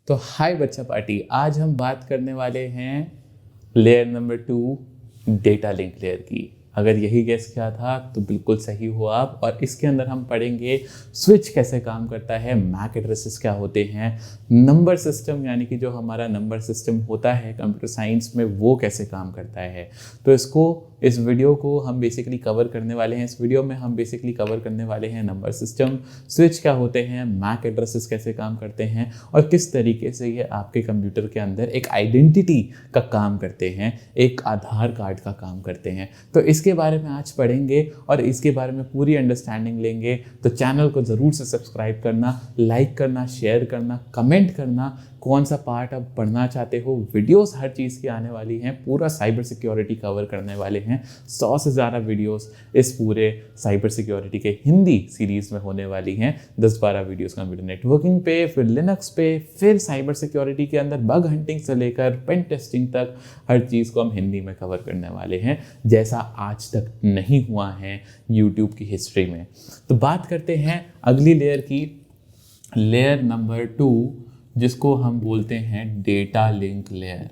तो हाय बच्चा पार्टी, आज हम बात करने वाले हैं layer number 2 data link layer की। अगर यही गेस किया था तो बिल्कुल सही हो आप। और इसके अंदर हम पढ़ेंगे स्विच कैसे काम करता है, मैक एड्रेसेस क्या होते हैं, नंबर सिस्टम यानी कि जो हमारा नंबर सिस्टम होता है कंप्यूटर साइंस में वो कैसे काम करता है। तो इस वीडियो को हम बेसिकली कवर करने वाले हैं। इस वीडियो में हम बेसिकली कवर करने वाले हैं नंबर सिस्टम, स्विच क्या होते हैं, मैक एड्रेसेस कैसे काम करते हैं और किस तरीके से ये आपके कंप्यूटर के अंदर एक आइडेंटिटी का काम करते हैं, एक आधार कार्ड का काम करते हैं। तो इसके बारे में आज पढ़ेंगे और इसके बारे में पूरी अंडरस्टैंडिंग लेंगे। तो चैनल को ज़रूर से सब्सक्राइब करना, लाइक करना, शेयर करना, कमेंट करना कौन सा पार्ट आप पढ़ना चाहते हो। वीडियोस हर चीज़ की आने वाली हैं, पूरा साइबर सिक्योरिटी कवर करने वाले हैं। 100 से ज़्यादा वीडियोस इस पूरे साइबर सिक्योरिटी के हिंदी सीरीज़ में होने वाली हैं। 10-12 वीडियोस कंप्यूटर नेटवर्किंग पे, फिर लिनक्स पे, फिर साइबर सिक्योरिटी के अंदर बग हंटिंग से लेकर पेन टेस्टिंग तक हर चीज़ को हम हिंदी में कवर करने वाले हैं, जैसा आज तक नहीं हुआ है यूट्यूब की हिस्ट्री में। तो बात करते हैं अगली लेयर की, लेयर नंबर 2, जिसको हम बोलते हैं डेटा लिंक लेयर।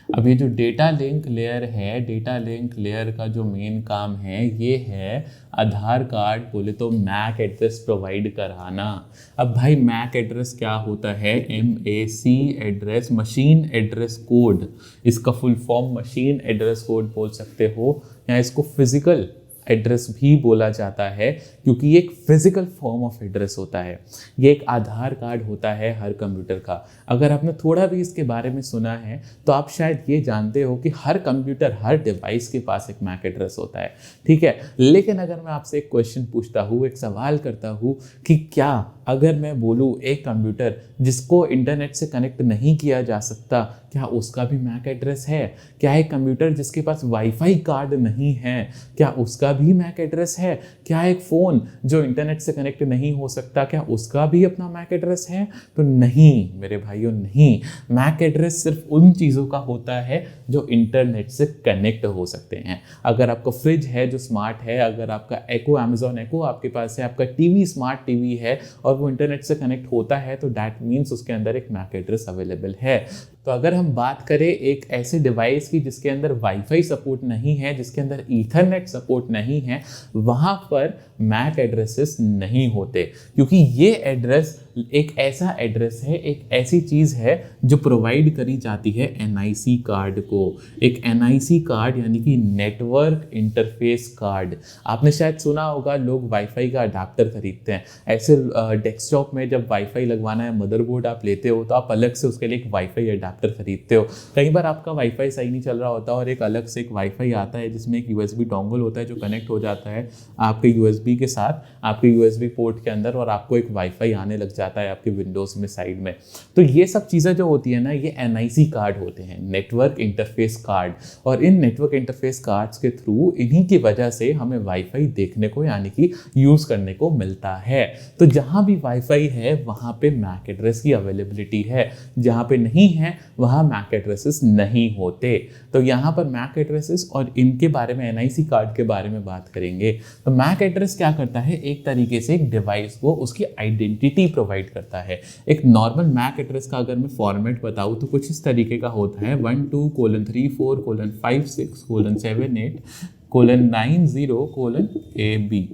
अब ये जो डेटा लिंक लेयर है, डेटा लिंक लेयर का जो मेन काम है ये है आधार कार्ड बोले तो मैक एड्रेस प्रोवाइड कराना। अब भाई मैक एड्रेस क्या होता है? MAC address, machine address code. इसका full form machine address code बोल सकते हो या इसको फिजिकल एड्रेस भी बोला जाता है, क्योंकि ये एक फिजिकल फॉर्म ऑफ एड्रेस होता है। ये एक आधार कार्ड होता है हर कंप्यूटर का। अगर आपने थोड़ा भी इसके बारे में सुना है तो आप शायद ये जानते हो कि हर कंप्यूटर, हर डिवाइस के पास एक मैक एड्रेस होता है, ठीक है। लेकिन अगर मैं आपसे एक क्वेश्चन पूछता हूँ, एक सवाल करता हूँ कि क्या अगर मैं बोलूँ एक कंप्यूटर जिसको इंटरनेट से कनेक्ट नहीं किया जा सकता, क्या उसका भी मैक एड्रेस है? क्या एक कंप्यूटर जिसके पास वाईफाई कार्ड नहीं है, क्या उसका भी मैक एड्रेस है? क्या एक फ़ोन जो इंटरनेट से कनेक्ट नहीं हो सकता, क्या उसका भी अपना मैक एड्रेस है? तो नहीं मेरे भाइयों, नहीं। मैक एड्रेस सिर्फ उन चीज़ों का होता है जो इंटरनेट से कनेक्ट हो सकते हैं। अगर आपका फ्रिज है जो स्मार्ट है, अगर आपका एको, अमेजॉन एको आपके पास है, आपका टीवी स्मार्ट टीवी है और वो इंटरनेट से कनेक्ट होता है, तो दैट मीन्स उसके अंदर एक मैक एड्रेस अवेलेबल है। तो अगर हम बात करें एक ऐसे डिवाइस की जिसके अंदर वाईफाई सपोर्ट नहीं है, जिसके अंदर ईथरनेट सपोर्ट नहीं है, वहाँ पर मैक एड्रेसेस नहीं होते, क्योंकि ये एड्रेस एक ऐसा एड्रेस है, एक ऐसी चीज़ है जो प्रोवाइड करी जाती है NIC कार्ड को। एक NIC कार्ड यानी कि नेटवर्क इंटरफेस कार्ड। आपने शायद सुना होगा लोग वाईफाई का अडाप्टर खरीदते हैं। ऐसे डेस्कटॉप में जब वाईफाई लगवाना है, मदरबोर्ड आप लेते हो तो आप अलग से उसके लिए एक वाईफाई अडाप्टर खरीदते हो। कई बार आपका वाईफाई सही नहीं चल रहा होता और एक अलग से एक वाईफाई आता है जिसमें एक USB डोंगल होता है जो कनेक्ट हो जाता है आपके USB के साथ, आपके USB पोर्ट के अंदर, और आपको एक वाईफाई आने लग जाता है आपके विंडोज़ में साइड में। तो ये सब चीज़ें जो होती है ना, ये NIC कार्ड होते हैं, नेटवर्क इंटरफेस कार्ड। और इन नेटवर्क इंटरफेस कार्ड्स के थ्रू, इन्हीं की वजह से हमें वाईफाई देखने को यानी कि यूज़ करने को मिलता है। तो जहाँ भी वाईफाई है वहाँ पे मैक एड्रेस की अवेलेबिलिटी है, जहाँ पे नहीं है वहाँ मैक एड्रेसेस नहीं होते। तो यहाँ पर मैक एड्रेसेस और इनके बारे में, NIC कार्ड के बारे में बात करेंगे। तो मैक एड्रेस क्या करता है? एक तरीके से एक डिवाइस को उसकी आइडेंटिटी प्रोवाइड करता है। एक नॉर्मल मैक एड्रेस का अगर मैं फॉर्मेट बताऊँ तो कुछ इस तरीके का होता है: 12:34:56:57:8:90:AB,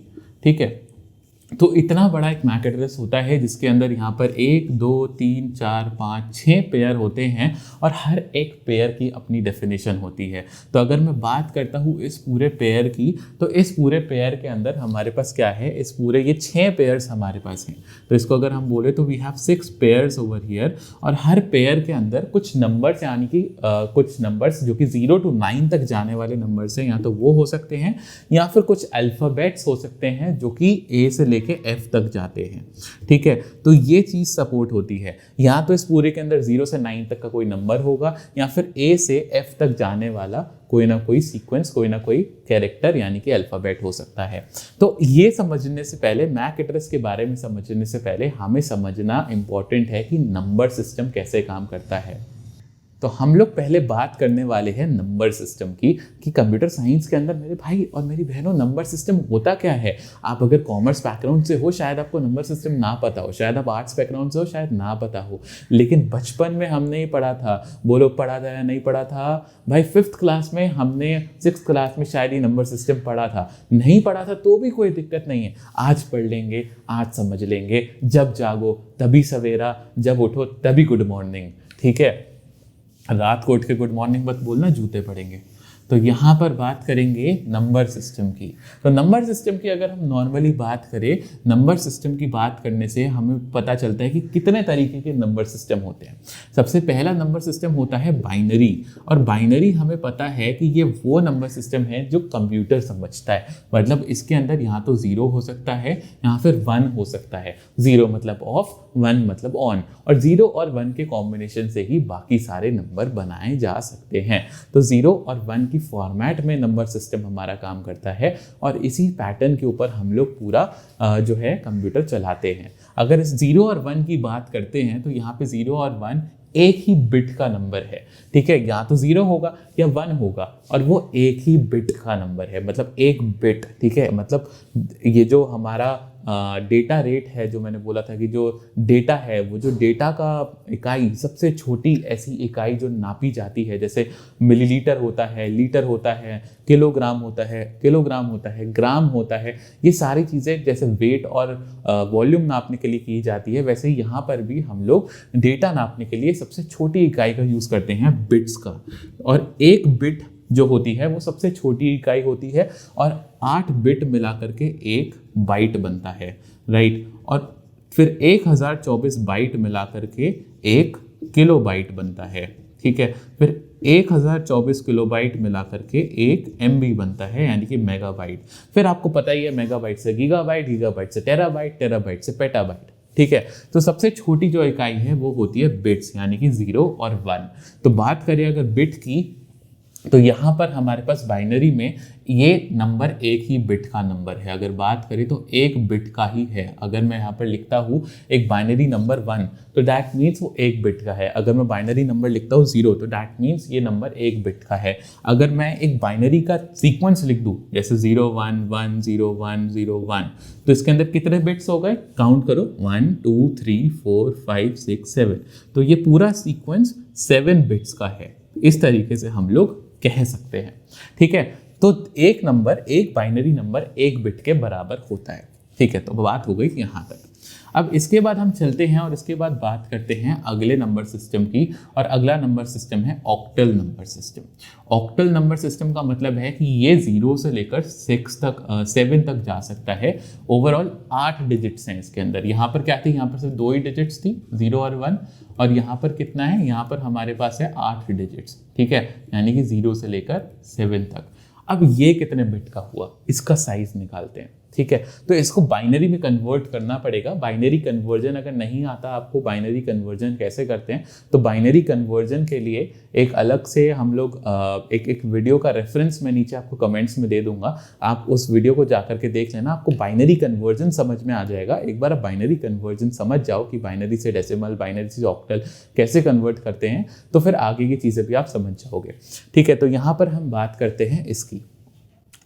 ठीक है। तो इतना बड़ा एक मैक एड्रेस होता है जिसके अंदर यहाँ पर 1 2 3 4 5 6 पेयर होते हैं और हर एक पेयर की अपनी डेफिनेशन होती है। तो अगर मैं बात करता हूँ इस पूरे पेयर की, तो इस पूरे पेयर के अंदर हमारे पास क्या है? इस पूरे ये 6 पेयर्स हमारे पास हैं। तो इसको अगर हम बोले तो we have 6 pairs over here, और हर पेयर के अंदर कुछ नंबर्स यानी कि कुछ नंबर्स जो कि 0 to 9 तक जाने वाले नंबर्स हैं, या तो वो हो सकते हैं या फिर कुछ अल्फ़ाबेट्स हो सकते हैं जो कि A से लेके F तक जाते हैं, ठीक है। तो ये चीज़ सपोर्ट होती है। या तो इस पूरे के अंदर 0 से 9 तक का कोई नंबर होगा, या फिर A से F तक जाने वाला कोई ना कोई सीक्वेंस, कोई ना कोई कैरेक्टर यानी कि अल्फ़ाबेट हो सकता है। तो ये समझने से पहले, मैक एड्रेस के बारे में समझने से पहले, हमें समझना इंपॉर्टेंट है कि नंबर सिस्टम कैसे काम करता है। तो तो हम लोग पहले बात करने वाले हैं नंबर सिस्टम की, कि कंप्यूटर साइंस के अंदर मेरे भाई और मेरी बहनों नंबर सिस्टम होता क्या है। आप अगर कॉमर्स बैकग्राउंड से हो शायद आपको नंबर सिस्टम ना पता हो, शायद आप आर्ट्स बैकग्राउंड से हो शायद ना पता हो, लेकिन बचपन में हमने ही पढ़ा था। बोलो पढ़ा था या नहीं पढ़ा था भाई? 5th क्लास में हमने, 6th क्लास में शायद ही नंबर सिस्टम पढ़ा था। नहीं पढ़ा था तो भी कोई दिक्कत नहीं है, आज पढ़ लेंगे, आज समझ लेंगे। जब जागो तभी सवेरा, जब उठो तभी गुड मॉर्निंग, ठीक है। रात को उठ के गुड मॉर्निंग मत बोलना, जूते पड़ेंगे। तो यहाँ पर बात करेंगे नंबर सिस्टम की। तो नंबर सिस्टम की अगर हम नॉर्मली बात करें, नंबर सिस्टम की बात करने से हमें पता चलता है कि कितने तरीके के नंबर सिस्टम होते हैं। सबसे पहला नंबर सिस्टम होता है बाइनरी, और बाइनरी हमें पता है कि ये वो नंबर सिस्टम है जो कंप्यूटर समझता है। मतलब इसके अंदर यहाँ तो 0 हो सकता है, यहाँ फिर 1 हो सकता है। 0 मतलब ऑफ, 1 मतलब ऑन, और 0 और 1 के कॉम्बिनेशन से ही बाकी सारे नंबर बनाए जा सकते हैं। तो 0 और 1 की फॉर्मेट में नंबर सिस्टम हमारा काम करता है, और इसी पैटर्न के ऊपर हम लोग पूरा जो है कंप्यूटर चलाते हैं। अगर इस 0 और 1 की बात करते हैं तो यहाँ पे 0 और 1 एक ही बिट का नंबर है, ठीक है। या तो 0 होगा या 1 होगा, और वो एक ही बिट का नंबर है, मतलब एक बिट, ठीक है। मतलब ये जो हमारा डेटा रेट है, जो मैंने बोला था कि जो डेटा है, वो जो डेटा का इकाई, सबसे छोटी ऐसी इकाई जो नापी जाती है, जैसे मिलीलीटर होता है, लीटर होता है, किलोग्राम होता है, ग्राम होता है। ये सारी चीज़ें जैसे वेट और वॉल्यूम नापने के लिए की जाती है, वैसे ही यहाँ पर भी हम लोग डेटा नापने के लिए सबसे छोटी इकाई का यूज़ करते हैं, बिट्स का। और एक बिट जो होती है वो सबसे छोटी इकाई होती है, और 8 बिट मिला करके एक बाइट बनता है, राइट। और फिर 1024 बाइट मिला करके एक किलो बाइट बनता है, ठीक है। फिर 1024 किलोबाइट मिला करके एक MB बनता है, यानी कि मेगाबाइट। फिर आपको पता ही है, मेगाबाइट से गीगाबाइट, गीगाबाइट से टेराबाइट, टेराबाइट से पेटाबाइट, ठीक है। तो सबसे छोटी जो इकाई है वो होती है बिट्स, यानी कि 0 और 1। तो बात करें अगर बिट की, तो यहाँ पर हमारे पास बाइनरी में ये नंबर एक ही बिट का नंबर है। अगर बात करें तो एक बिट का ही है। अगर मैं यहाँ पर लिखता हूँ एक बाइनरी नंबर 1, तो दैट मीन्स वो एक बिट का है। अगर मैं बाइनरी नंबर लिखता हूँ 0, तो दैट मीन्स ये नंबर एक बिट का है। अगर मैं एक बाइनरी का सीक्वेंस लिख दूँ, जैसे 0 1 1 0 1 0 1, तो इसके अंदर कितने बिट्स हो गए? काउंट करो, 1 2 3 4 5 6 7। तो ये पूरा सीक्वेंस 7 बिट्स का है। इस तरीके से हम लोग कह सकते हैं, ठीक है। तो एक नंबर, एक बाइनरी नंबर एक बिट के बराबर होता है, ठीक है। तो बात हो गई यहाँ तक। अब इसके बाद हम चलते हैं और इसके बाद बात करते हैं अगले नंबर सिस्टम की, और अगला नंबर सिस्टम है octal number system. Octal number system का मतलब है कि ये 0 से लेकर 7 तक जा सकता है। ओवरऑल 8 डिजिट्स हैं इसके अंदर। यहाँ पर क्या थी? यहाँ पर सिर्फ 2 ही डिजिट्स थी, 0 और 1, और यहाँ पर कितना है? यहाँ पर हमारे पास है 8 डिजिट्स, ठीक है, यानी कि 0 से लेकर 7 तक। अब ये कितने बिट का हुआ, इसका साइज निकालते हैं, ठीक है। तो इसको बाइनरी में कन्वर्ट करना पड़ेगा। बाइनरी कन्वर्जन अगर नहीं आता आपको, बाइनरी कन्वर्जन कैसे करते हैं, तो बाइनरी कन्वर्जन के लिए एक अलग से हम लोग एक वीडियो का रेफरेंस मैं नीचे आपको कमेंट्स में दे दूंगा। आप उस वीडियो को जाकर के देख लेना, आपको बाइनरी कन्वर्जन समझ में आ जाएगा। एक बार आप बाइनरी कन्वर्जन समझ जाओ कि बाइनरी से डेसिमल, बाइनरी से ऑक्टल कैसे कन्वर्ट करते हैं, तो फिर आगे की चीज़ें भी आप समझ जाओगे, ठीक है। तो यहाँ पर हम बात करते हैं इसकी।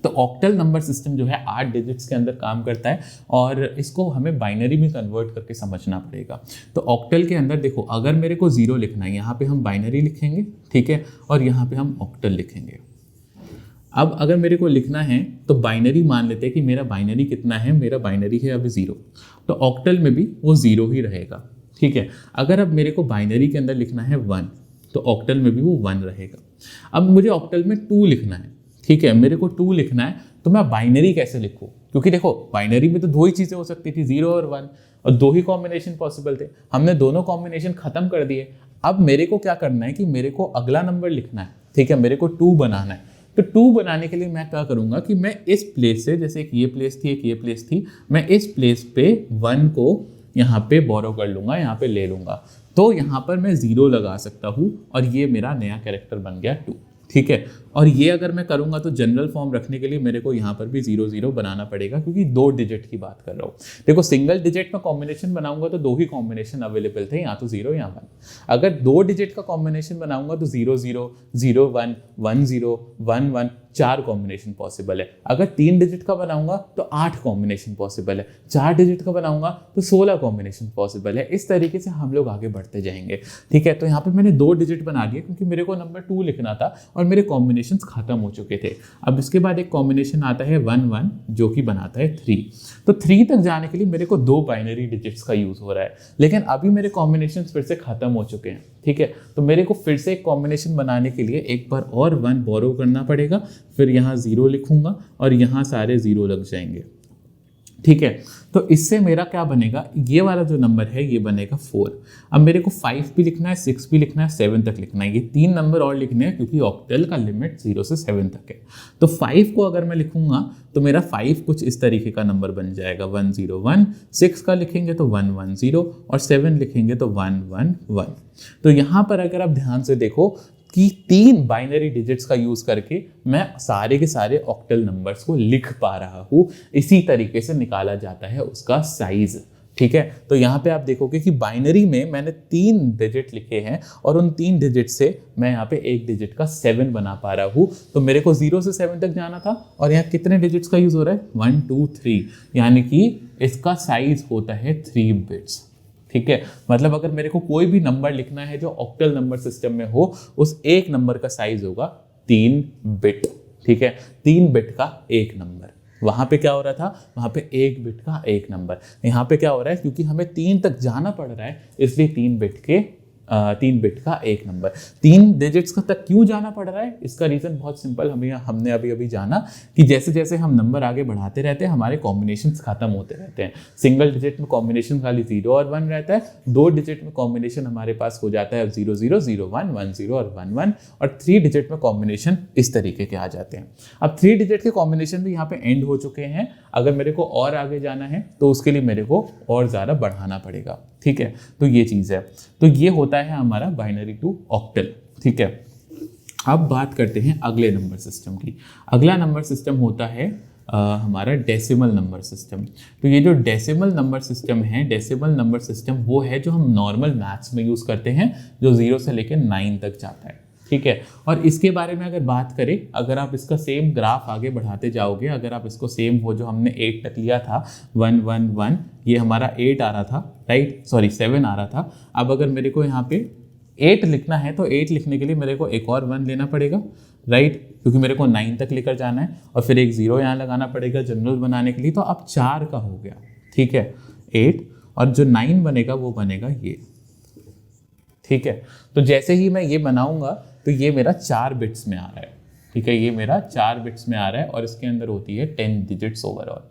तो ऑक्टल नंबर सिस्टम जो है 8 डिजिट्स के अंदर काम करता है, और इसको हमें बाइनरी में कन्वर्ट करके समझना पड़ेगा। तो ऑक्टल के अंदर देखो, अगर मेरे को 0 लिखना है, यहाँ पे हम बाइनरी लिखेंगे, ठीक है, और यहाँ पे हम ऑक्टल लिखेंगे। अब अगर मेरे को लिखना है तो बाइनरी मान लेते हैं कि मेरा बाइनरी कितना है, मेरा बाइनरी है अभी 0, तो ऑक्टल में भी वो 0 ही रहेगा, ठीक है। अगर अब मेरे को बाइनरी के अंदर लिखना है 1, तो ऑक्टल में भी वो 1 रहेगा। अब मुझे ऑक्टल में 2 लिखना है, ठीक है, मेरे को 2 लिखना है, तो मैं बाइनरी कैसे लिखूँ? क्योंकि देखो बाइनरी में तो 2 ही चीज़ें हो सकती थी, 0 और 1, और 2 ही कॉम्बिनेशन पॉसिबल थे। हमने दोनों कॉम्बिनेशन खत्म कर दिए। अब मेरे को क्या करना है कि मेरे को अगला नंबर लिखना है, ठीक है, मेरे को 2 बनाना है। तो 2 बनाने के लिए मैं क्या करूँगा कि मैं इस प्लेस से, जैसे एक ये प्लेस थी, एक ये प्लेस थी, मैं इस प्लेस पे 1 को यहाँ पे बोरो कर लूँगा, यहाँ पे ले लूँगा। तो यहाँ पर मैं 0 लगा सकता हूँ, और ये मेरा नया कैरेक्टर बन गया 2, ठीक है। और ये अगर मैं करूँगा तो जनरल फॉर्म रखने के लिए मेरे को यहाँ पर भी 0 0 बनाना पड़ेगा, क्योंकि 2 डिजिट की बात कर रहा हूँ। देखो सिंगल डिजिट में कॉम्बिनेशन बनाऊंगा तो 2 ही कॉम्बिनेशन अवेलेबल थे, या तो 0 या 1। अगर 2 डिजिट का कॉम्बिनेशन बनाऊंगा तो 0 0 0 1 1 0 1 1 4 कॉम्बिनेशन पॉसिबल है। अगर 3 डिजिट का बनाऊंगा तो 8 कॉम्बिनेशन पॉसिबल है। 4 डिजिट का बनाऊंगा तो 16 कॉम्बिनेशन पॉसिबल है। इस तरीके से हम लोग आगे बढ़ते जाएंगे, ठीक है। तो यहाँ पे मैंने 2 डिजिट बना दिए क्योंकि मेरे को नंबर 2 लिखना था और मेरे कॉम्बिनेशंस खत्म हो चुके थे। अब इसके बाद एक कॉम्बिनेशन आता है 1 1 जो कि बनाता है 3। तो 3 तक जाने के लिए मेरे को 2 बाइनरी डिजिट्स का यूज हो रहा है, लेकिन अभी मेरे कॉम्बिनेशन फिर से खत्म हो चुके हैं, ठीक है। तो मेरे को फिर से एक कॉम्बिनेशन बनाने के लिए एक बार और 1 बोरो करना पड़ेगा, फिर यहाँ 0 लिखूंगा और यहाँ सारे 0 लग जाएंगे, ठीक है। तो इससे मेरा क्या बनेगा, ये वाला जो नंबर है ये बनेगा 4। अब मेरे को 5 भी लिखना है, 6 भी लिखना है, 7 तक लिखना है। ये 3 नंबर और लिखने हैं क्योंकि ऑक्टल का लिमिट 0 से 7 तक है। तो 5 को अगर मैं लिखूंगा तो मेरा 5 कुछ इस तरीके का नंबर बन जाएगा 1 0 1। 6 का लिखेंगे तो 1 1 0 और 7 लिखेंगे तो 1 1 1। तो यहाँ पर अगर आप ध्यान से देखो कि 3 बाइनरी डिजिट्स का यूज करके मैं सारे के सारे ऑक्टल नंबर्स को लिख पा रहा हूँ। इसी तरीके से निकाला जाता है उसका साइज, ठीक है। तो यहाँ पे आप देखोगे कि बाइनरी में मैंने 3 डिजिट लिखे हैं और उन 3 डिजिट से मैं यहाँ पे एक डिजिट का 7 बना पा रहा हूँ। तो मेरे को 0 से 7 तक जाना था और यहाँ कितने डिजिट्स का यूज हो रहा है, 1 2 3, यानी कि इसका साइज होता है 3 बिट्स, ठीक है। मतलब अगर मेरे को कोई भी नंबर लिखना है जो ऑक्टल नंबर सिस्टम में हो, उस एक नंबर का साइज होगा 3 बिट, ठीक है। 3 बिट का एक नंबर। वहां पे क्या हो रहा था, वहां पे 1 बिट का एक नंबर। यहाँ पे क्या हो रहा है, क्योंकि हमें 3 तक जाना पड़ रहा है इसलिए 3 बिट का एक नंबर। 3 डिजिट्स का तक क्यों जाना पड़ रहा है, इसका रीज़न बहुत सिंपल, हमने अभी जाना कि जैसे जैसे हम नंबर आगे बढ़ाते रहते हैं हमारे कॉम्बिनेशंस खत्म होते रहते हैं। सिंगल डिजिट में कॉम्बिनेशन खाली 0 और 1 रहता है, 2 डिजिट में कॉम्बिनेशन हमारे पास हो जाता है 0 0 0 1 1 0 और 1 1, और 3 डिजिट में कॉम्बिनेशन इस तरीके के आ जाते हैं। अब 3 डिजिट के कॉम्बिनेशन भी यहाँ पे एंड हो चुके हैं। अगर मेरे को और आगे जाना है तो उसके लिए मेरे को और ज़्यादा बढ़ाना पड़ेगा, ठीक है। तो ये चीज़ है, तो ये होता है हमारा बाइनरी टू ऑक्टल, ठीक है। अब बात करते हैं अगले नंबर सिस्टम की। अगला नंबर सिस्टम होता है हमारा डेसिमल नंबर सिस्टम। तो ये जो डेसिमल नंबर सिस्टम है, डेसिमल नंबर सिस्टम वो है जो हम नॉर्मल मैथ्स में यूज़ करते हैं, जो 0 से लेकर 9 तक जाता है, ठीक है। और इसके बारे में अगर बात करें, अगर आप इसका सेम ग्राफ आगे बढ़ाते जाओगे, अगर आप इसको सेम वो जो हमने 8 तक लिया था 1 1 1, ये हमारा 8 आ रहा था, राइट, सॉरी 7 आ रहा था। अब अगर मेरे को यहाँ पे 8 लिखना है तो 8 लिखने के लिए मेरे को एक और 1 लेना पड़ेगा, राइट, क्योंकि मेरे को 9 तक लेकर जाना है, और फिर एक 0 यहाँ लगाना पड़ेगा जनरल बनाने के लिए। तो अब 4 का हो गया, ठीक है, 8, और जो 9 बनेगा वो बनेगा ये, ठीक है। तो जैसे ही मैं ये बनाऊंगा तो ये मेरा 4 बिट्स में आ रहा है, ठीक है, ये मेरा 4 बिट्स में आ रहा है और इसके अंदर होती है 10 डिजिट्स ओवरऑल,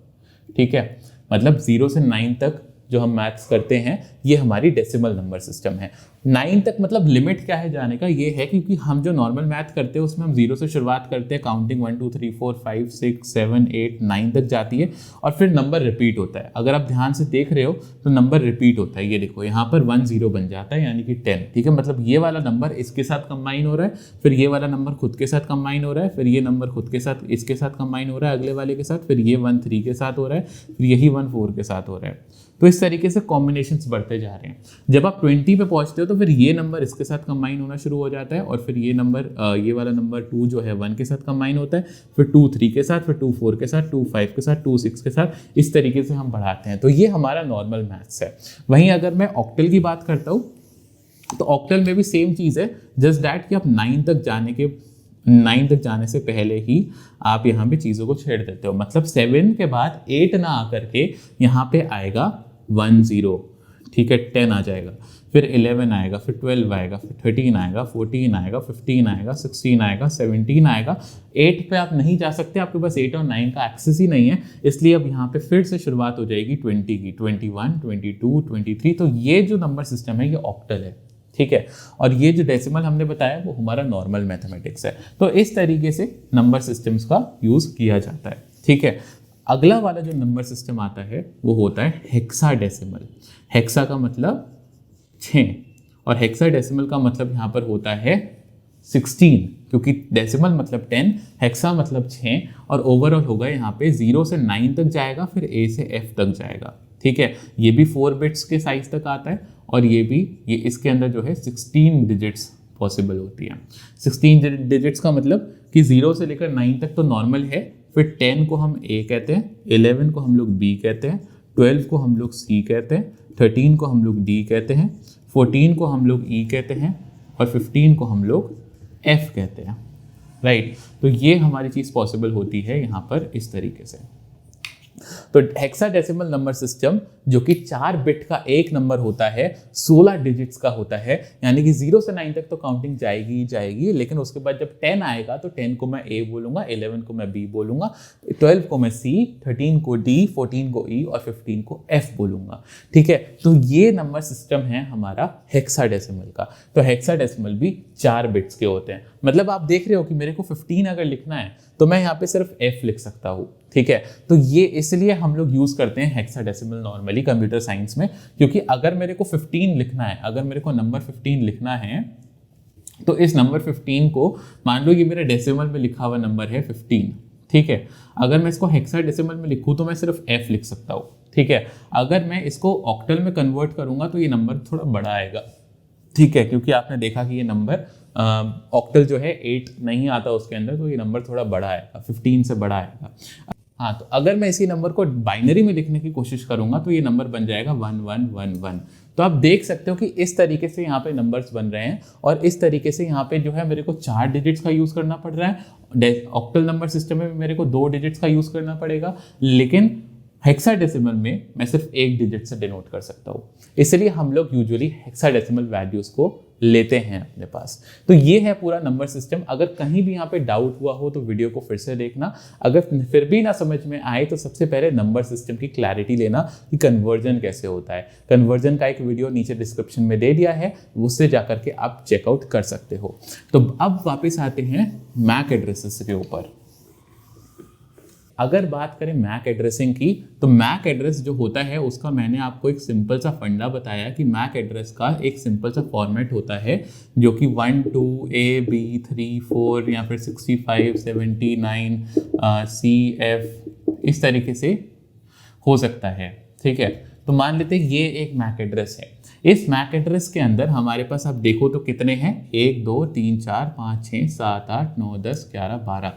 ठीक है। मतलब 0 से 9 तक जो हम मैथ्स करते हैं ये हमारी डेसिमल नंबर सिस्टम है। 9 तक मतलब लिमिट क्या है जाने का, ये है क्योंकि हम जो नॉर्मल मैथ करते हैं उसमें हम 0 से शुरुआत करते हैं, काउंटिंग 1 2 3 4 5 6 7 8 9 तक जाती है और फिर नंबर रिपीट होता है। अगर आप ध्यान से देख रहे हो तो नंबर रिपीट होता है, ये देखो यहाँ पर 1 0 बन जाता है यानी कि 10, ठीक है। मतलब ये वाला नंबर इसके साथ कंबाइन हो रहा है, फिर ये वाला नंबर खुद के साथ कंबाइन हो रहा है, फिर ये नंबर खुद के साथ इसके साथ कंबाइन हो रहा है अगले वाले के साथ, फिर ये 1 3 के साथ हो रहा है, फिर यही 1 4 के साथ हो रहा है। तो इस तरीके से कॉम्बिनेशंस बढ़ते जा रहे हैं। जब आप 20 पे पहुंचते हो तो फिर ये नंबर इसके साथ कंबाइन होना शुरू हो जाता है, और फिर ये नंबर ये वाला नंबर 2 जो है 1 के साथ कंबाइन होता है, फिर 2 3 के साथ, फिर 2 4 के साथ, 2 5 के साथ, 2 6 के साथ, इस तरीके से हम बढ़ाते हैं। तो ये हमारा नॉर्मल मैथ्स है। वहीं अगर मैं ऑक्टल की बात करता हूँ तो ऑक्टल में भी सेम चीज़ है, जस्ट डैट कि आप 9 तक जाने से पहले ही आप यहाँ पे चीज़ों को छेड़ देते हो। मतलब 7 के बाद 8 ना आकर के यहाँ पे आएगा 1 0, ठीक है, 10 आ जाएगा, फिर 11 आएगा, फिर 12 आएगा, फिर 13 आएगा, 14 आएगा, 15 आएगा, 16 आएगा, 17 आएगा। 8 पे आप नहीं जा सकते, आपके पास 8 और 9 का एक्सेस ही नहीं है, इसलिए अब यहाँ पे फिर से शुरुआत हो जाएगी 20 की, 21 22 23। तो ये जो नंबर सिस्टम है ये ऑक्टल है, ठीक है। और ये जो डेसिमल हमने बताया वो हमारा नॉर्मल मैथमेटिक्स है। तो इस तरीके से नंबर सिस्टम्स का यूज किया जाता है, ठीक है। अगला वाला जो नंबर सिस्टम आता है वो होता है हेक्साडेसिमल। हेक्सा का मतलब 6 और हेक्साडेसिमल का मतलब यहाँ पर होता है 16, क्योंकि डेसिमल मतलब 10, हेक्सा मतलब 6, और ओवरऑल होगा यहाँ पे 0 से 9 तक जाएगा, फिर A से F तक जाएगा। ठीक है, ये भी 4 बिट्स के साइज तक आता है, और ये इसके अंदर जो है 16 डिजिट्स पॉसिबल होती है। 16 डिजिट्स का मतलब कि 0 से लेकर 9 तक तो नॉर्मल है, फिर 10 को हम A कहते हैं, 11 को हम लोग B कहते हैं, 12 को हम लोग C कहते हैं, 13 को हम लोग D कहते हैं, 14 को हम लोग E कहते हैं, और 15 को हम लोग F कहते हैं। राइट, तो ये हमारी चीज़ पॉसिबल होती है यहाँ पर इस तरीके से। तो हेक्साडेसिमल नंबर सिस्टम जो कि 4 बिट का एक नंबर होता है, 16 डिजिट्स का होता है, यानी कि 0 से 9 तक तो काउंटिंग जाएगी ही जाएगी, लेकिन उसके बाद जब 10 आएगा तो 10 को मैं A बोलूँगा, 11 को मैं B बोलूँगा, 12 को मैं C, 13 को D, 14 को E और 15 को F बोलूँगा। ठीक है, तो ये नंबर सिस्टम है हमारा हेक्साडेसिमल का। तो हेक्साडेसिमल भी 4 बिट्स के होते हैं। मतलब आप देख रहे हो कि मेरे को 15 अगर लिखना है तो मैं यहाँ पे सिर्फ F लिख सकता हूँ। ठीक है, तो ये इसलिए हम लोग यूज़ करते हैं हेक्साडेसिमल नॉर्मली कंप्यूटर साइंस में, क्योंकि अगर मेरे को 15 लिखना है, अगर मेरे को नंबर 15 लिखना है, तो इस नंबर 15 को, मान लो ये मेरे डेसिमल में लिखा हुआ नंबर है 15। ठीक है, अगर मैं इसको हेक्साडेसिमल में लिखूँ तो मैं सिर्फ F लिख सकता हूँ। ठीक है, अगर मैं इसको ऑक्टल में कन्वर्ट करूँगा तो ये नंबर थोड़ा बड़ा आएगा। ठीक है, क्योंकि आपने देखा कि ये नंबर ऑक्टल जो है 8 नहीं आता उसके अंदर, तो ये नंबर थोड़ा बड़ा आएगा, 15 से बड़ा आएगा। हाँ, तो अगर मैं इसी नंबर को बाइनरी में लिखने की कोशिश करूंगा तो ये नंबर बन जाएगा 1111। तो आप देख सकते हो कि इस तरीके से यहाँ पे नंबर्स बन रहे हैं, और इस तरीके से यहाँ पे जो है मेरे को 4 डिजिट्स का यूज़ करना पड़ रहा है। ऑक्टल नंबर सिस्टम में मेरे को 2 डिजिट्स का यूज़ करना पड़ेगा, लेकिन हेक्साडेसिमल में मैं सिर्फ 1 डिजिट से डिनोट कर सकता हूँ। इसलिए हम लोग यूजुअली हेक्साडेसिमल वैल्यूज़ को लेते हैं अपने पास। तो ये है पूरा नंबर सिस्टम। अगर कहीं भी यहाँ पे डाउट हुआ हो तो वीडियो को फिर से देखना। अगर फिर भी ना समझ में आए तो सबसे पहले नंबर सिस्टम की क्लैरिटी लेना कि कन्वर्जन कैसे होता है। कन्वर्जन का एक वीडियो नीचे डिस्क्रिप्शन में दे दिया है, उससे जाकर के आप चेकआउट कर सकते हो। तो अब वापस आते हैं मैक एड्रेसेस के ऊपर। अगर बात करें मैक एड्रेसिंग की, तो मैक एड्रेस जो होता है उसका मैंने आपको एक सिंपल सा फंडा बताया कि मैक एड्रेस का एक सिंपल सा फॉर्मेट होता है जो कि 1 2 A B 3 4 या फिर 65 79 C F इस तरीके से हो सकता है। ठीक है, तो मान लेते हैं ये एक मैक एड्रेस है। इस मैक एड्रेस के अंदर हमारे पास आप देखो तो कितने हैं, 1 2 3 4 5 6 7 8 9 10 11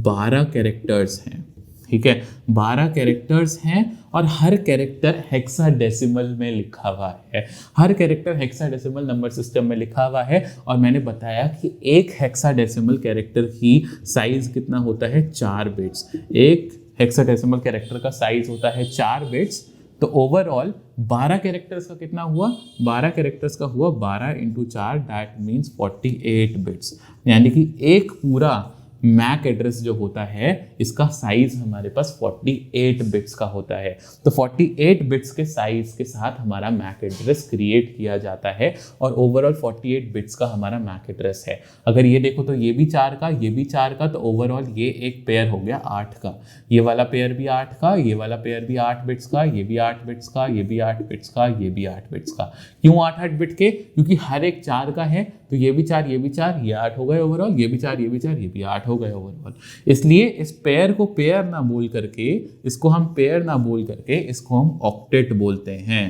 12 कैरेक्टर्स हैं। ठीक है, 12 कैरेक्टर्स हैं, और हर कैरेक्टर हेक्साडेसिमल में लिखा हुआ है। हर कैरेक्टर हेक्साडेसिमल नंबर सिस्टम में लिखा हुआ है, और मैंने बताया कि एक हेक्साडेसिमल कैरेक्टर की साइज कितना होता है, 4 बिट्स। एक हेक्साडेसिमल कैरेक्टर का साइज होता है 4 बिट्स। तो ओवरऑल 12 कैरेक्टर्स का कितना हुआ, 12 कैरेक्टर्स का हुआ 12 × 4, दैट मीन्स 48 बिट्स। यानी कि एक पूरा मैक एड्रेस जो होता है इसका साइज हमारे पास 48 बिट्स का होता है। तो 48 बिट्स के साइज के साथ हमारा मैक एड्रेस क्रिएट किया जाता है, और ओवरऑल 48 बिट्स का हमारा मैक एड्रेस है। अगर ये देखो तो ये भी 4 का, ये भी 4 का, तो ओवरऑल ये एक पेयर हो गया 8 का। ये वाला पेयर भी 8 का, ये वाला पेयर भी 8 बिट्स का, ये भी 8 बिट्स का, ये भी 8 बिट्स का, ये भी 8 बिट्स का। क्यों 8 बिट के? क्योंकि हर एक 4 का है, तो ये भी 4, ये भी 4, ये 8 हो गए ओवरऑल, ये भी 4, ये भी 4, ये भी 8 हो गए ओवरऑल। इसलिए इस पेयर को पेयर ना बोल करके, इसको हम पेयर ना बोल करके, इसको हम ऑक्टेट बोलते हैं।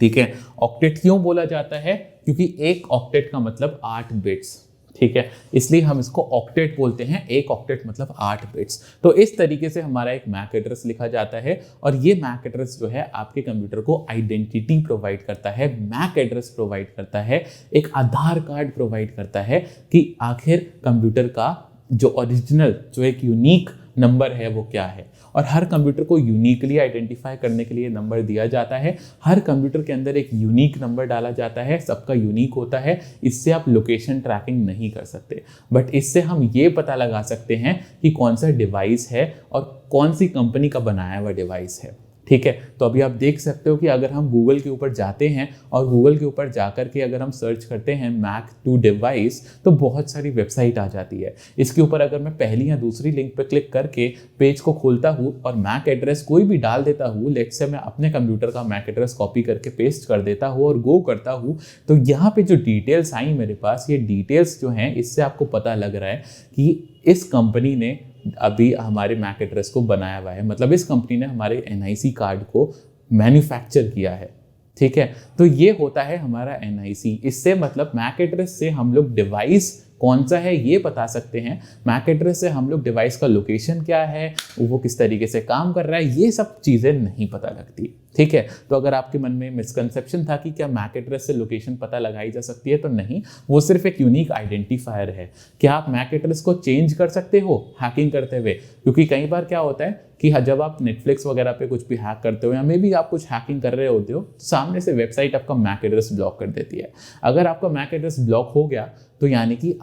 ठीक है, ऑक्टेट क्यों बोला जाता है? क्योंकि एक ऑक्टेट का मतलब 8 बिट्स। ठीक है, इसलिए हम इसको ऑक्टेट बोलते हैं। एक ऑक्टेट मतलब 8 बिट्स। तो इस तरीके से हमारा एक मैक एड्रेस लिखा जाता है, और ये मैक एड्रेस जो है आपके कंप्यूटर को आइडेंटिटी प्रोवाइड करता है, मैक एड्रेस प्रोवाइड करता है, एक आधार कार्ड प्रोवाइड करता है कि आखिर कंप्यूटर का जो ओरिजिनल, जो एक यूनिक नंबर है वो क्या है। और हर कंप्यूटर को यूनिकली आइडेंटिफाई करने के लिए नंबर दिया जाता है। हर कंप्यूटर के अंदर एक यूनिक नंबर डाला जाता है, सबका यूनिक होता है। इससे आप लोकेशन ट्रैकिंग नहीं कर सकते, बट इससे हम ये पता लगा सकते हैं कि कौन सा डिवाइस है और कौन सी कंपनी का बनाया हुआ डिवाइस है। ठीक है। तो अभी आप देख सकते हो कि अगर हम गूगल के ऊपर जाते हैं और गूगल के ऊपर जाकर के अगर हम सर्च करते हैं मैक 2 डिवाइस तो बहुत सारी वेबसाइट आ जाती है। इसके ऊपर अगर मैं पहली या दूसरी लिंक पर क्लिक करके पेज को खोलता हूँ और मैक एड्रेस कोई भी डाल देता हूँ, लेट्स से मैं अपने कंप्यूटर का मैक एड्रेस कॉपी करके पेस्ट कर देता हूँ और गो करता हूँ, तो यहाँ पे जो डिटेल्स आई मेरे पास, ये डिटेल्स जो हैं इससे आपको पता लग रहा है कि इस कंपनी ने अभी हमारे मैक एड्रेस को बनाया हुआ है, मतलब इस कंपनी ने हमारे NIC कार्ड को मैन्युफैक्चर किया है। ठीक है, तो ये होता है हमारा NIC। इससे मतलब मैक एड्रेस से हम लोग डिवाइस कौन सा है ये बता सकते हैं, मैक एड्रेस से हम लोग डिवाइस का लोकेशन क्या है, वो किस तरीके से काम कर रहा है, ये सब चीज़ें नहीं पता लगती। ठीक है, तो अगर आपके मन में मिसकंसेप्शन था कि क्या मैक एड्रेस से लोकेशन पता लगाई जा सकती है, तो नहीं, वो सिर्फ एक यूनिक आइडेंटिफायर है। क्या आप मैक एड्रेस को चेंज कर सकते हो हैकिंग करते हुए? क्योंकि कई बार क्या होता है कि जब आप नेटफ्लिक्स वगैरह पे कुछ भी हैक करते हो या मे बी आप कुछ हैकिंग कर रहे होते हो, तो सामने से वेबसाइट आपका मैक एड्रेस ब्लॉक कर देती है। अगर आपका मैक एड्रेस ब्लॉक हो गया तो यानी कि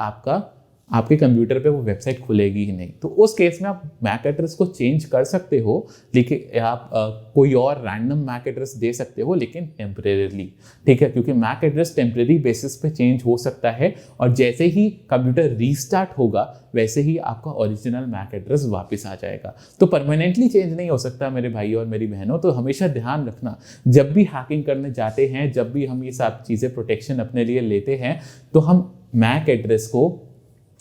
आपके कंप्यूटर पे वो वेबसाइट खुलेगी ही नहीं। तो उस केस में आप मैक एड्रेस को चेंज कर सकते हो, लेकिन आप कोई और रैंडम मैक एड्रेस दे सकते हो, लेकिन टेम्परेरीली। ठीक है, क्योंकि मैक एड्रेस टेम्परेरी बेसिस पे चेंज हो सकता है और जैसे ही कंप्यूटर रीस्टार्ट होगा वैसे ही आपका ओरिजिनल मैक एड्रेस वापस आ जाएगा। तो परमानेंटली चेंज नहीं हो सकता मेरे भाई और मेरी बहनों। तो हमेशा ध्यान रखना, जब भी हैकिंग करने जाते हैं, जब भी हम ये सब चीज़ें प्रोटेक्शन अपने लिए लेते हैं, तो हम मैक एड्रेस को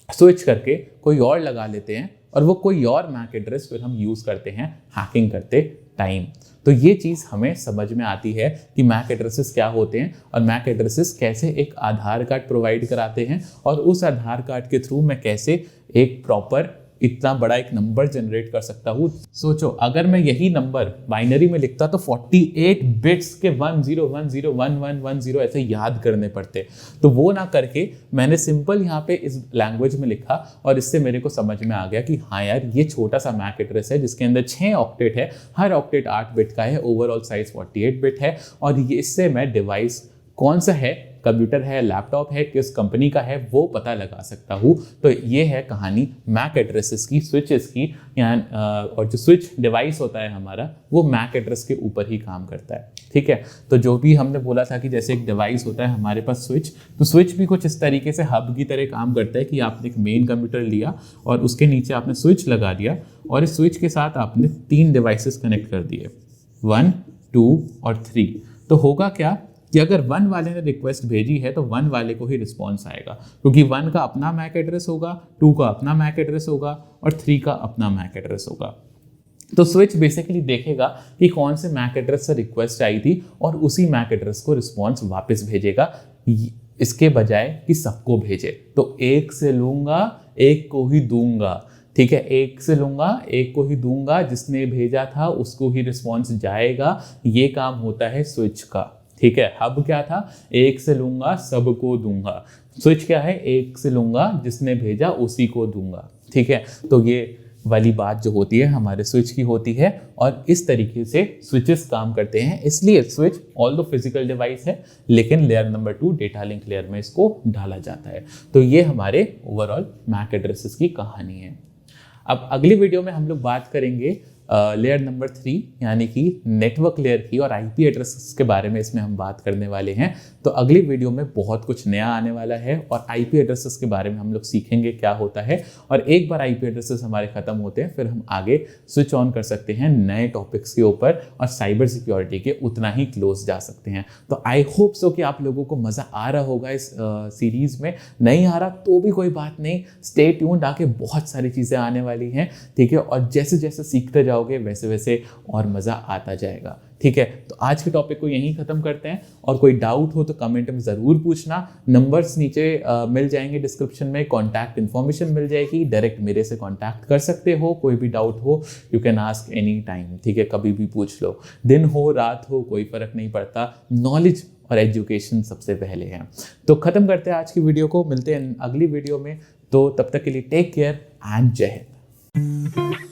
स्विच करके कोई और लगा लेते हैं और वो कोई और मैक एड्रेस फिर हम यूज़ करते हैं हैकिंग करते टाइम। तो ये चीज़ हमें समझ में आती है कि मैक एड्रेसेस क्या होते हैं और मैक एड्रेसेस कैसे एक आधार कार्ड प्रोवाइड कराते हैं और उस आधार कार्ड के थ्रू मैं कैसे एक प्रॉपर इतना बड़ा एक नंबर जनरेट कर सकता हूँ। सोचो, अगर मैं यही नंबर बाइनरी में लिखता तो 48 बिट्स के 10101110 ऐसे याद करने पड़ते। तो वो ना करके मैंने सिंपल यहाँ पे इस लैंग्वेज में लिखा और इससे मेरे को समझ में आ गया कि हाँ यार, ये छोटा सा मैक एड्रेस है जिसके अंदर 6 ऑक्टेट है, हर ऑक्टेट 8 बिट का है, ओवरऑल साइज 48 बिट है और ये इससे मैं डिवाइस कौन सा है, कंप्यूटर है, लैपटॉप है, किस कंपनी का है, वो पता लगा सकता हूँ। तो ये है कहानी मैक एड्रेसेस की, स्विचेस की। और जो स्विच डिवाइस होता है हमारा, वो मैक एड्रेस के ऊपर ही काम करता है। ठीक है, तो जो भी हमने बोला था कि जैसे एक डिवाइस होता है हमारे पास स्विच, तो स्विच भी कुछ इस तरीके से हब की तरह काम करता है कि आपने एक मेन कंप्यूटर लिया और उसके नीचे आपने स्विच लगा दिया और इस स्विच के साथ आपने 3 डिवाइसेस कनेक्ट कर दिए, 1, 2 और 3। तो होगा क्या कि अगर 1 वाले ने रिक्वेस्ट भेजी है तो 1 वाले को ही रिस्पॉन्स आएगा, क्योंकि 1 का अपना मैक एड्रेस होगा, 2 का अपना मैक एड्रेस होगा और 3 का अपना मैक एड्रेस होगा। तो स्विच बेसिकली देखेगा कि कौन से मैक एड्रेस से रिक्वेस्ट आई थी और उसी मैक एड्रेस को रिस्पॉन्स वापस भेजेगा, इसके बजाय कि सबको भेजे। तो एक से लूंगा एक को ही दूंगा। ठीक है, एक से लूंगा एक को ही दूंगा, जिसने भेजा था उसको ही रिस्पॉन्स जाएगा। ये काम होता है स्विच का। ठीक है, हब क्या था, एक से लूंगा सबको दूंगा। स्विच क्या है, एक से लूंगा जिसने भेजा उसी को दूंगा। ठीक है, तो ये वाली बात जो होती है हमारे स्विच की होती है और इस तरीके से स्विचेस काम करते हैं। इसलिए स्विच ऑल दो फिजिकल डिवाइस है, लेकिन layer number 2 data link layer में इसको डाला जाता है। तो ये हमारे ओवरऑल मैक एड्रेसेस की कहानी है। अब अगली वीडियो में हम लोग बात करेंगे लेयर नंबर 3 यानी कि नेटवर्क लेयर की और IP एड्रेसेस के बारे में इसमें हम बात करने वाले हैं। तो अगली वीडियो में बहुत कुछ नया आने वाला है और IP एड्रेसेस के बारे में हम लोग सीखेंगे क्या होता है। और एक बार IP एड्रेसेस हमारे ख़त्म होते हैं फिर हम आगे स्विच ऑन कर सकते हैं नए टॉपिक्स के ऊपर और साइबर सिक्योरिटी के उतना ही क्लोज जा सकते हैं। तो आई होप सो कि आप लोगों को मज़ा आ रहा होगा इस सीरीज़ में। नहीं आ रहा तो भी कोई बात नहीं, स्टे ट्यून्ड, आके बहुत सारी चीज़ें आने वाली हैं। ठीक है, और जैसे जैसे सीखते जाओगे वैसे वैसे और मज़ा आता जाएगा। ठीक है, तो आज के टॉपिक को यहीं ख़त्म करते हैं और कोई डाउट हो तो कमेंट में ज़रूर पूछना। नंबर्स नीचे मिल जाएंगे डिस्क्रिप्शन में, कॉन्टैक्ट इन्फॉर्मेशन मिल जाएगी, डायरेक्ट मेरे से कॉन्टैक्ट कर सकते हो। कोई भी डाउट हो you can ask any time. ठीक है, कभी भी पूछ लो, दिन हो रात हो कोई फ़र्क नहीं पड़ता। नॉलेज और एजुकेशन सबसे पहले है। तो ख़त्म करते हैं आज की वीडियो को, मिलते हैं अगली वीडियो में। तो तब तक के लिए टेक केयर एंड जय हिंद।